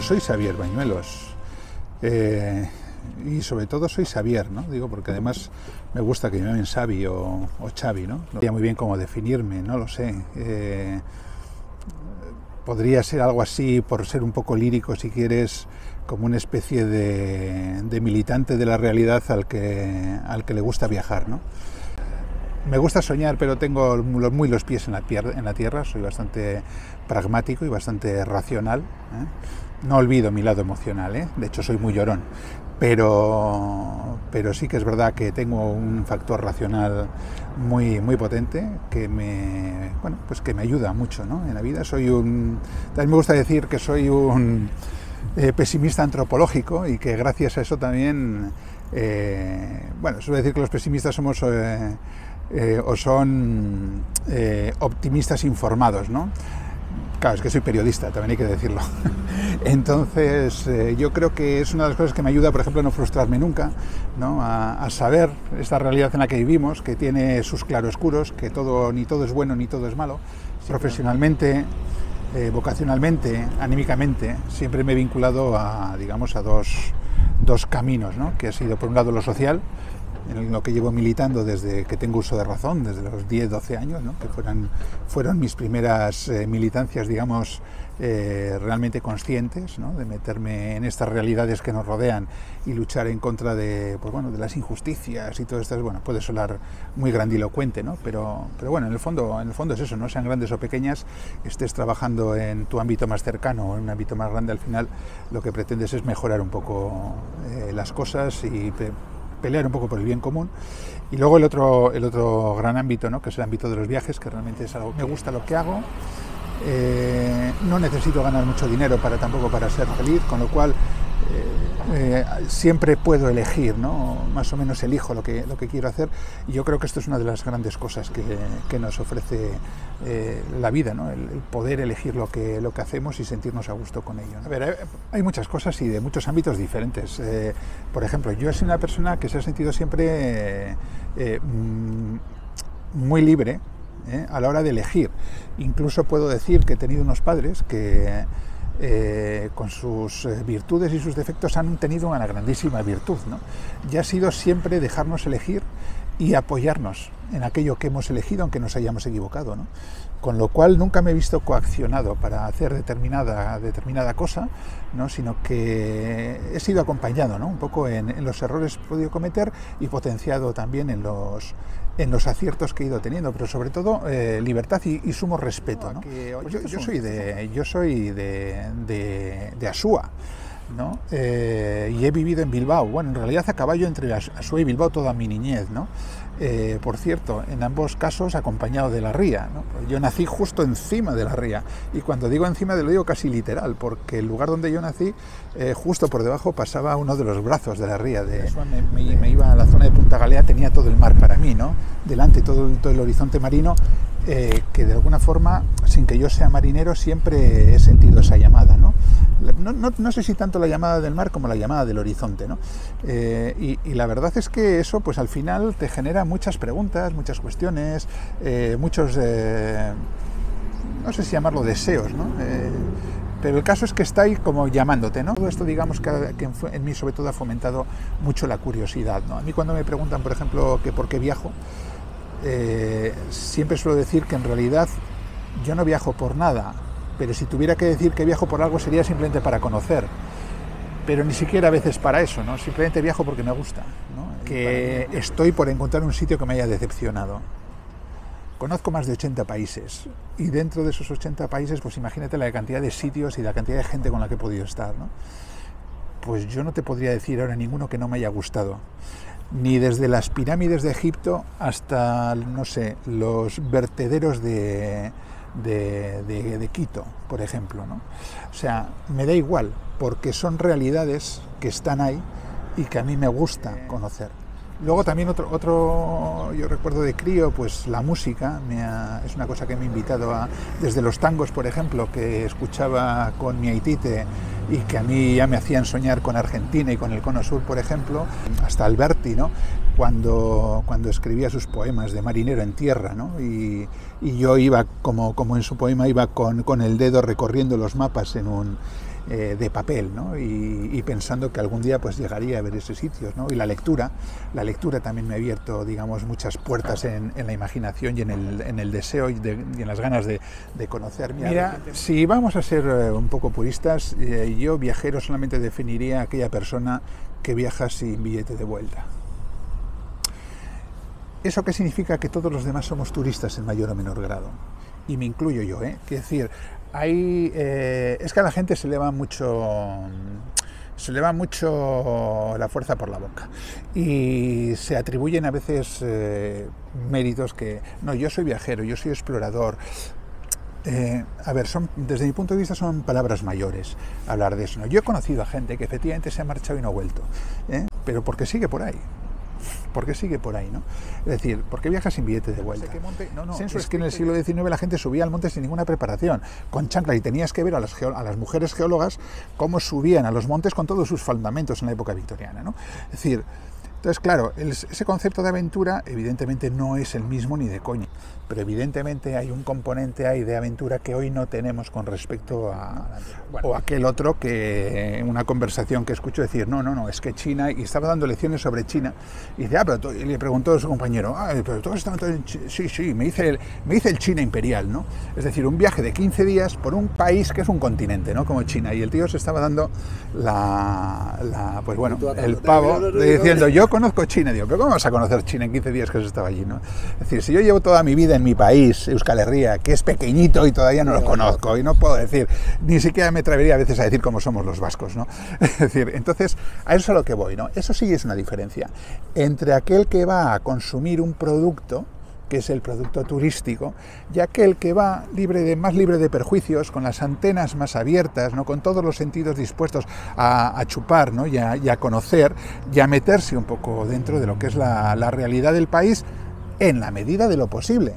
Pues soy Xavier Bañuelos, y sobre todo soy Xavier, ¿no? Digo, porque además me gusta que me llamen Xavi o Xavi, ¿no? No sé muy bien cómo definirme, no lo sé. Podría ser algo así, por ser un poco lírico, si quieres, como una especie de militante de la realidad al que le gusta viajar, ¿no? Me gusta soñar, pero tengo muy los pies en la tierra, soy bastante pragmático y bastante racional, ¿eh? No olvido mi lado emocional, ¿eh? De hecho soy muy llorón, pero sí que es verdad que tengo un factor racional muy potente que me ayuda mucho, ¿no? En la vida. También me gusta decir que soy un pesimista antropológico y que gracias a eso también, suelo decir que los pesimistas somos o son optimistas informados, ¿no? Claro, es que soy periodista, también hay que decirlo. Entonces, yo creo que es una de las cosas que me ayuda, por ejemplo, a no frustrarme nunca, ¿no? A saber esta realidad en la que vivimos, que tiene sus claroscuros, que ni todo es bueno ni todo es malo. Profesionalmente, vocacionalmente, anímicamente, siempre me he vinculado a dos caminos, ¿no? Que ha sido, por un lado, lo social, en lo que llevo militando desde que tengo uso de razón, desde los 10-12 años, ¿no? Que fueron mis primeras militancias, digamos, realmente conscientes, ¿no? De meterme en estas realidades que nos rodean y luchar en contra de las injusticias y todo esto. Bueno, puede sonar muy grandilocuente, ¿no? Pero bueno, en el fondo es eso, no sean grandes o pequeñas, estés trabajando en tu ámbito más cercano o en un ámbito más grande, al final lo que pretendes es mejorar un poco las cosas y pelear un poco por el bien común. Y luego el otro gran ámbito, ¿no? Que es el ámbito de los viajes, que realmente es algo, me gusta lo que hago, no necesito ganar mucho dinero tampoco para ser feliz, con lo cual siempre puedo elegir, ¿no? Más o menos elijo lo que quiero hacer, y yo creo que esto es una de las grandes cosas que nos ofrece la vida, ¿no? El poder elegir lo que hacemos y sentirnos a gusto con ello, ¿no? A ver, hay muchas cosas y de muchos ámbitos diferentes. Por ejemplo, yo soy una persona que se ha sentido siempre muy libre, a la hora de elegir. Incluso puedo decir que he tenido unos padres que con sus virtudes y sus defectos han tenido una grandísima virtud, ¿no? Y ha sido siempre dejarnos elegir y apoyarnos en aquello que hemos elegido, aunque nos hayamos equivocado, ¿no? Con lo cual nunca me he visto coaccionado para hacer determinada cosa, ¿no? Sino que he sido acompañado, ¿no? Un poco en los errores que he podido cometer y potenciado también en los aciertos que he ido teniendo, pero sobre todo libertad y sumo respeto, ¿no? Yo soy de Asúa, ¿no? Y he vivido en Bilbao, bueno, en realidad a caballo entre Asúa y Bilbao toda mi niñez, ¿no? Por cierto, en ambos casos acompañado de la ría, ¿no? Yo nací justo encima de la ría, y cuando digo encima lo digo casi literal, porque el lugar donde yo nací, justo por debajo pasaba uno de los brazos de la ría. Me iba a la zona de Punta Galea, tenía todo el mar para mí, ¿no? Delante todo el horizonte marino, que de alguna forma, sin que yo sea marinero, siempre he sentido esa llamada, ¿no? No sé si tanto la llamada del mar como la llamada del horizonte, ¿no? Y la verdad es que eso, pues al final te genera muchas preguntas, muchas cuestiones, muchos, no sé si llamarlo deseos, ¿no? Pero el caso es que está ahí como llamándote, ¿no? Todo esto, digamos, que en mí sobre todo ha fomentado mucho la curiosidad, ¿no? A mí cuando me preguntan, por ejemplo, que por qué viajo, siempre suelo decir que en realidad yo no viajo por nada, pero si tuviera que decir que viajo por algo sería simplemente para conocer, pero ni siquiera a veces para eso, ¿no? Simplemente viajo porque me gusta, ¿no? Que estoy por encontrar un sitio que me haya decepcionado. Conozco más de 80 países, y dentro de esos 80 países, pues imagínate la cantidad de sitios y la cantidad de gente con la que he podido estar, ¿no? Pues yo no te podría decir ahora ninguno que no me haya gustado, ni desde las pirámides de Egipto hasta, no sé, los vertederos de Quito, por ejemplo, ¿no? O sea, me da igual, porque son realidades que están ahí y que a mí me gusta conocer. Luego también yo recuerdo de crío, pues la música es una cosa que me ha invitado desde los tangos, por ejemplo, que escuchaba con mi aitite y que a mí ya me hacían soñar con Argentina y con el Cono Sur, por ejemplo, hasta Alberti, ¿no? Cuando escribía sus poemas de marinero en tierra, ¿no? Y yo iba, como en su poema, iba con el dedo recorriendo los mapas en de papel, ¿no? Y pensando que algún día pues llegaría a ver esos sitios, ¿no? Y la lectura también me ha abierto, digamos, muchas puertas en la imaginación y en el deseo y en las ganas de conocer. Mira, si vamos a ser un poco puristas, yo viajero solamente definiría a aquella persona que viaja sin billete de vuelta. ¿Eso qué significa? Que todos los demás somos turistas en mayor o menor grado. Y me incluyo yo, ¿eh? Quiero decir, es que a la gente se le va mucho la fuerza por la boca y se atribuyen a veces méritos que... No, yo soy viajero, yo soy explorador. A ver, desde mi punto de vista son palabras mayores hablar de eso, ¿no? Yo he conocido a gente que efectivamente se ha marchado y no ha vuelto, pero porque sigue por ahí. Porque sigue por ahí, ¿no? Es decir, ¿por qué viaja sin billete de vuelta? Es que en el siglo XIX la gente subía al monte sin ninguna preparación, con chancla, y tenías que ver a las mujeres geólogas cómo subían a los montes con todos sus fundamentos en la época victoriana, ¿no? Es decir, entonces, claro, ese concepto de aventura evidentemente no es el mismo ni de coña, pero evidentemente hay un componente ahí de aventura que hoy no tenemos con respecto o aquel otro que en una conversación que escucho decir, no, es que China, y estaba dando lecciones sobre China, y dice, y le preguntó a su compañero, pero todos están en China. Sí, me hice el China imperial, ¿no? Es decir, un viaje de 15 días por un país que es un continente, ¿no? Como China, y el tío se estaba dando pues bueno, el pavo, diciendo, yo conozco China. Digo, pero ¿cómo vas a conocer China en 15 días que se estaba allí, ¿no? Es decir, si yo llevo toda mi vida en mi país, Euskal Herria, que es pequeñito y todavía no lo conozco, y no puedo decir, ni siquiera me atrevería a veces a decir cómo somos los vascos, ¿no? Es decir, entonces, a eso es a lo que voy, ¿no? Eso sí es una diferencia entre aquel que va a consumir un producto, que es el producto turístico, y aquel que va más libre de perjuicios, con las antenas más abiertas, ¿no? Con todos los sentidos dispuestos a chupar, ¿no? y a conocer y a meterse un poco dentro de lo que es la realidad del país en la medida de lo posible.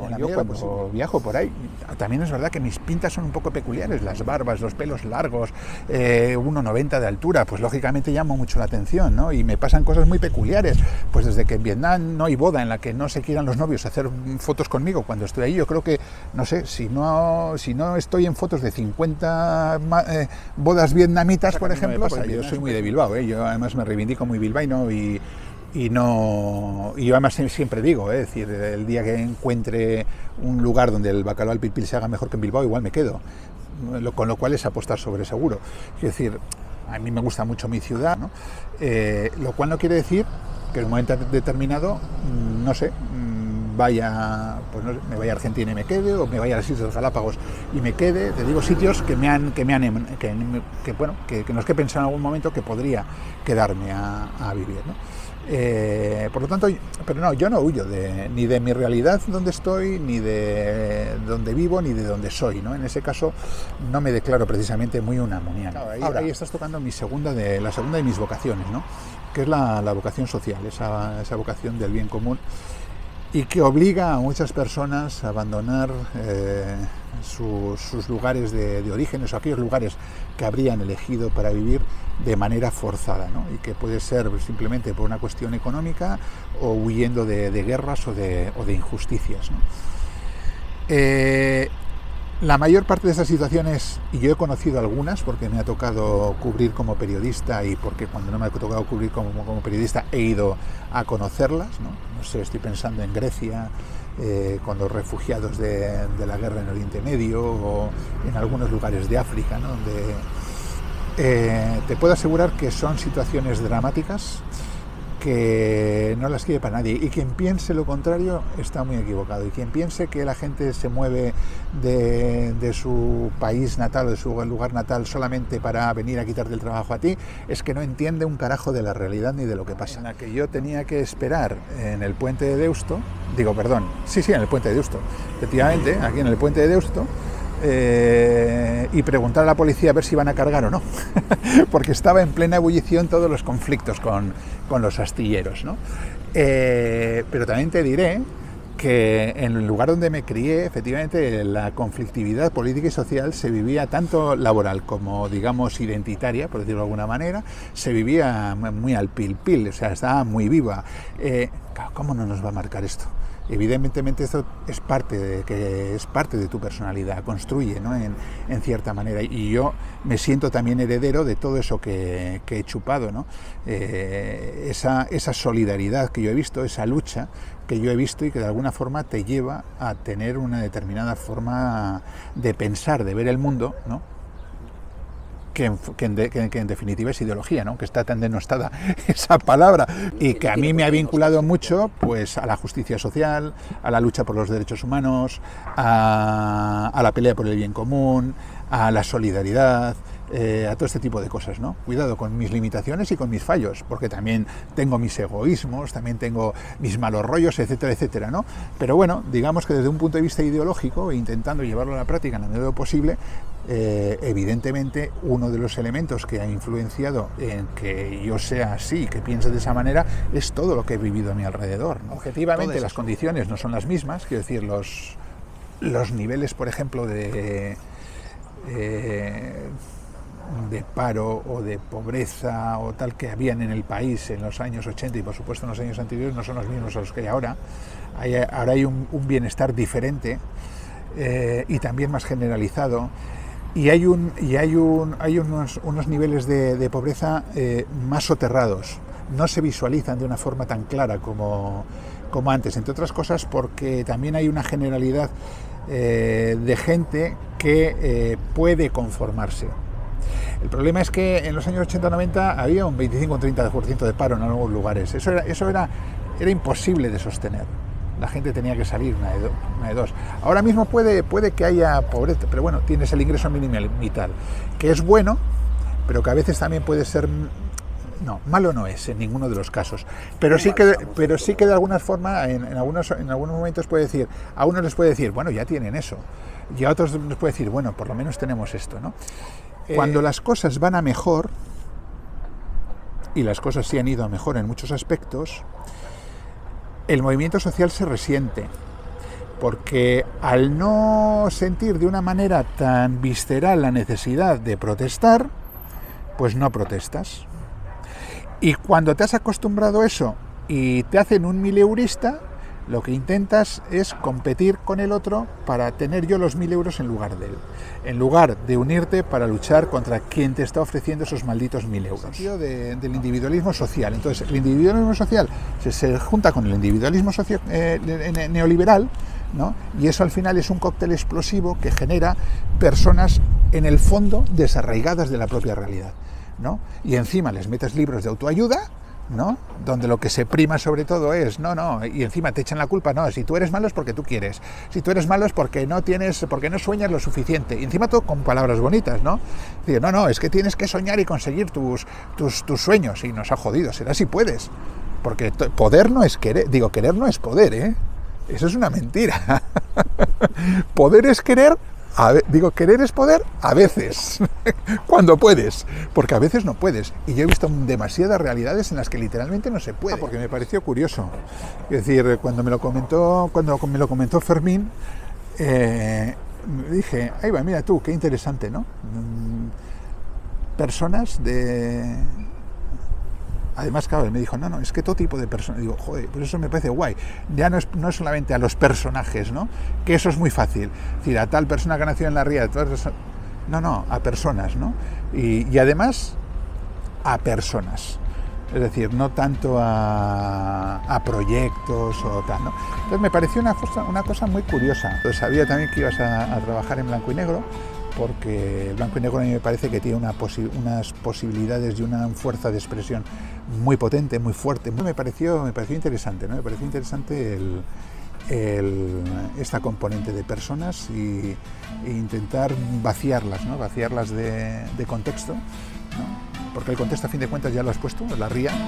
Cuando viajo por ahí, también es verdad que mis pintas son un poco peculiares, las barbas, los pelos largos, 1,90 de altura, pues lógicamente llamo mucho la atención, ¿no? Y me pasan cosas muy peculiares, pues desde que en Vietnam no hay boda en la que no se quieran los novios hacer fotos conmigo cuando estoy ahí. Yo creo que, no sé, si no estoy en fotos de 50 bodas vietnamitas, por ejemplo, pues yo soy muy de Bilbao, yo además me reivindico muy bilbaíno y yo además siempre digo, es decir, el día que encuentre un lugar donde el bacalao al pil-pil se haga mejor que en Bilbao, igual me quedo, con lo cual es apostar sobre seguro. Es decir, a mí me gusta mucho mi ciudad, ¿no? Lo cual no quiere decir que en un momento determinado, no sé, me vaya a Argentina y me quede, o me vaya a las Islas Galápagos y me quede. Te digo sitios que no es que pensar en algún momento que podría quedarme a vivir, ¿no? Por lo tanto, pero no, yo no huyo ni de mi realidad donde estoy, ni de donde vivo, ni de donde soy, ¿no? En ese caso no me declaro precisamente muy unamoniano. Claro, ahí estás tocando la segunda de mis vocaciones, ¿no? Que es la vocación social, esa vocación del bien común, y que obliga a muchas personas a abandonar sus lugares de origen, o aquellos lugares que habrían elegido para vivir de manera forzada, ¿no? Y que puede ser simplemente por una cuestión económica o huyendo de guerras o de injusticias, ¿no? La mayor parte de esas situaciones, y yo he conocido algunas porque me ha tocado cubrir como periodista, y porque cuando no me ha tocado cubrir como periodista he ido a conocerlas, ¿no? No sé, estoy pensando en Grecia, con los refugiados de la guerra en Oriente Medio, o en algunos lugares de África, ¿no? Donde te puedo asegurar que son situaciones dramáticas que no las quiere para nadie, y quien piense lo contrario está muy equivocado, y quien piense que la gente se mueve de su país natal o de su lugar natal solamente para venir a quitarte el trabajo a ti, es que no entiende un carajo de la realidad ni de lo que pasa. En la que yo tenía que esperar en el puente de Deusto, en el puente de Deusto, efectivamente, aquí en el puente de Deusto, y preguntar a la policía a ver si iban a cargar o no, porque estaba en plena ebullición todos los conflictos con los astilleros, ¿no? Pero también te diré que en el lugar donde me crié, efectivamente, la conflictividad política y social se vivía tanto laboral como, digamos, identitaria, por decirlo de alguna manera, se vivía muy al pil-pil, o sea, estaba muy viva. ¿Cómo no nos va a marcar esto? Evidentemente esto es parte de tu personalidad, construye, ¿no? en cierta manera, y yo me siento también heredero de todo eso que he chupado, ¿no? Esa solidaridad que yo he visto, esa lucha que yo he visto y que de alguna forma te lleva a tener una determinada forma de pensar, de ver el mundo, ¿no? Que en definitiva es ideología, ¿no? Que está tan denostada esa palabra, y que a mí me ha vinculado mucho pues a la justicia social, a la lucha por los derechos humanos, a la pelea por el bien común, a la solidaridad, a todo este tipo de cosas, ¿no? Cuidado con mis limitaciones y con mis fallos, porque también tengo mis egoísmos, también tengo mis malos rollos, etcétera, etcétera, ¿no? Pero bueno, digamos que desde un punto de vista ideológico, intentando llevarlo a la práctica en la medida de lo posible, evidentemente uno de los elementos que ha influenciado en que yo sea así, que piense de esa manera, es todo lo que he vivido a mi alrededor, ¿no? Objetivamente las condiciones no son las mismas, quiero decir, los niveles, por ejemplo, de paro o de pobreza o tal que habían en el país en los años 80 y por supuesto en los años anteriores no son los mismos a los que hay ahora. Ahora hay un bienestar diferente y también más generalizado, y hay unos niveles de pobreza más soterrados, no se visualizan de una forma tan clara como antes, entre otras cosas porque también hay una generalidad de gente que puede conformarse. El problema es que en los años 80-90 había un 25 o 30% de paro en algunos lugares. Eso era imposible de sostener. La gente tenía que salir una de dos. Ahora mismo puede que haya pobreza, pero bueno, tienes el ingreso mínimo vital, que es bueno, pero que a veces también puede ser... No, malo no es en ninguno de los casos, pero sí que de alguna forma en algunos momentos puede decir, a unos les puede decir, bueno, ya tienen eso, y a otros les puede decir, bueno, por lo menos tenemos esto, ¿no? Cuando las cosas van a mejor, y las cosas sí han ido a mejor en muchos aspectos, el movimiento social se resiente, porque al no sentir de una manera tan visceral la necesidad de protestar, pues no protestas. Y cuando te has acostumbrado a eso y te hacen un mileurista, lo que intentas es competir con el otro para tener yo los 1000 euros en lugar de él, en lugar de unirte para luchar contra quien te está ofreciendo esos malditos 1000 euros. El sentido del individualismo social. Entonces, el individualismo social se junta con el individualismo neoliberal, ¿no? Y eso al final es un cóctel explosivo que genera personas en el fondo desarraigadas de la propia realidad, ¿no? Y encima les metes libros de autoayuda, ¿no? Donde lo que se prima sobre todo es y encima te echan la culpa, no, si tú eres malo es porque tú quieres, si tú eres malo es porque no sueñas lo suficiente, y encima todo con palabras bonitas, ¿no? Digo, no, es que tienes que soñar y conseguir tus sueños, y nos ha jodido, será si puedes, porque poder no es querer, querer no es poder, eso es una mentira. Poder es querer. Querer es poder a veces, cuando puedes, porque a veces no puedes. Y yo he visto demasiadas realidades en las que literalmente no se puede. Porque me pareció curioso. Es decir, cuando me lo comentó Fermín, dije, ahí va, mira tú, qué interesante, ¿no? Personas de... Además, claro, él me dijo, no, es que todo tipo de personas. Digo, joder, pues eso me parece guay. Ya no es solamente a los personajes, ¿no? Que eso es muy fácil. Es decir, a tal persona que nació en la ría, no, a personas, ¿no? Y además, a personas. Es decir, no tanto a proyectos o tal, ¿no? Entonces me pareció una cosa muy curiosa. Entonces, sabía también que ibas a trabajar en blanco y negro, porque el blanco y negro a mí me parece que tiene unas posibilidades y una fuerza de expresión muy potente, muy fuerte. Me pareció interesante, ¿no? Me pareció interesante esta componente de personas e intentar vaciarlas, ¿no? Vaciarlas de contexto, ¿no? Porque el contexto a fin de cuentas ya lo has puesto, la ría, ¿no?